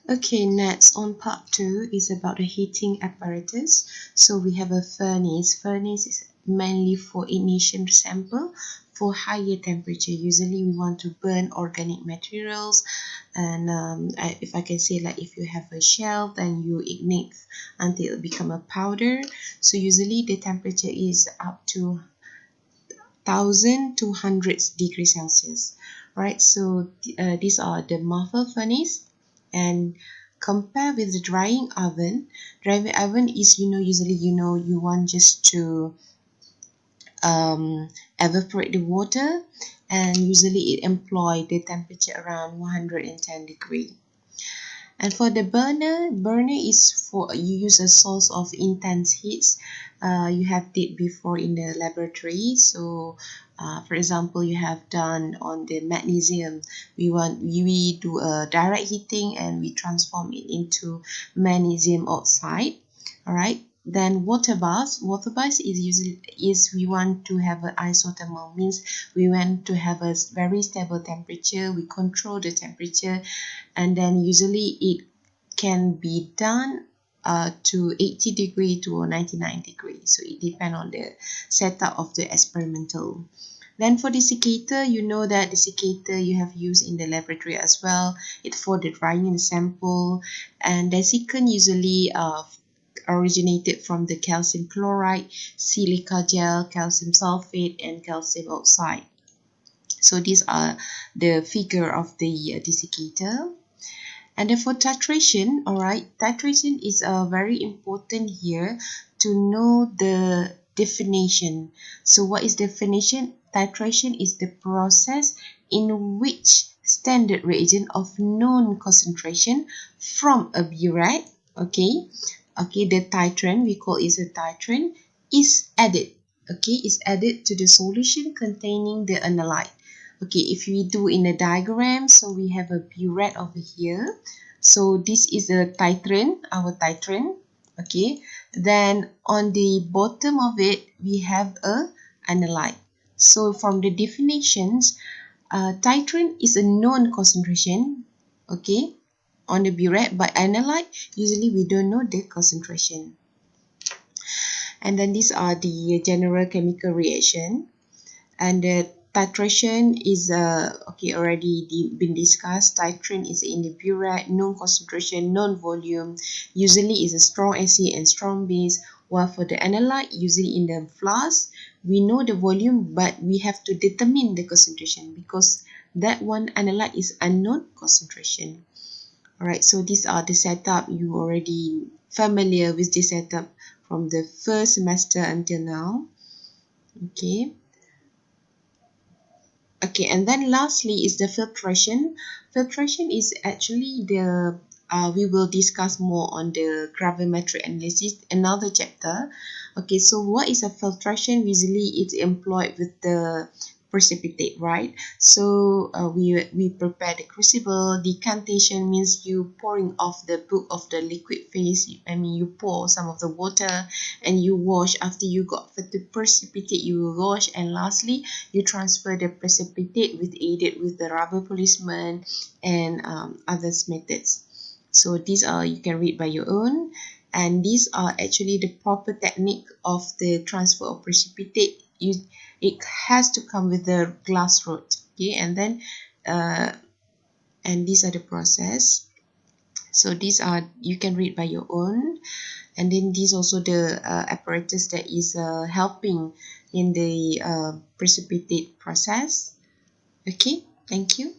Okay, next on part 2 is about the heating apparatus. So we have a furnace. Furnace is mainly for ignition sample for higher temperature. Usually we want to burn organic materials, and if I can say, like if you have a shell, then you ignite until it become a powder. So usually the temperature is up to 1200 degrees Celsius, right? So these are the muffle furnace. And compare with the drying oven. Drying oven is, usually, you want just to evaporate the water, and usually it employ the temperature around 110 degree. And for the burner is for you use a source of intense heats. You have did before in the laboratory. So, for example, you have done on the magnesium. We do a direct heating and we transform it into magnesium oxide. All right. Then water bath. Water bath is usually is we want to have an isothermal, means we want to have a very stable temperature. We control the temperature, and then usually it can be done to 80 degree to 99 degree. So it depends on the setup of the experimental. Then for desiccator, you know that desiccator you have used in the laboratory as well. It's for the drying the sample, and desiccant usually originated from the calcium chloride, silica gel, calcium sulfate, and calcium oxide. So these are the figure of the desiccator. And then for titration, all right, titration is very important here to know the definition. So what is definition? Titration is the process in which standard reagent of known concentration from a burette, the titrant, we call it a titrant, is added, is added to the solution containing the analyte. Okay, if we do in a diagram, so we have a burette over here. So this is a titrant, our titrant. Okay, then on the bottom of it, we have a analyte. So from the definitions, titrant is a known concentration, okay, on the burette, but analyte, usually we don't know the concentration. And then these are the general chemical reaction. And the titration is already been discussed. Titrant is in the burette, known concentration, known volume. Usually is a strong acid and strong base. While for the analyte, usually in the flask, we know the volume, but we have to determine the concentration because that one analyte is unknown concentration. Alright, so these are the setup. You already familiar with the setup from the first semester until now. Okay, and then lastly is the filtration. Filtration is actually the we will discuss more on the gravimetric analysis, another chapter. Okay, so what is a filtration? Usually it's employed with the precipitate, right? So we prepare the crucible. Decantation means you pouring off the bulk of the liquid phase. I mean, you pour some of the water and you wash. After you got the precipitate, you will wash, and lastly you transfer the precipitate with aided with the rubber policeman and other methods. So these are, you can read by your own, and these are actually the proper technique of the transfer of precipitate. It has to come with the glass rod, okay, and then and these are the process. So these are, you can read by your own. And then these also the apparatus that is helping in the precipitate process. Okay, thank you.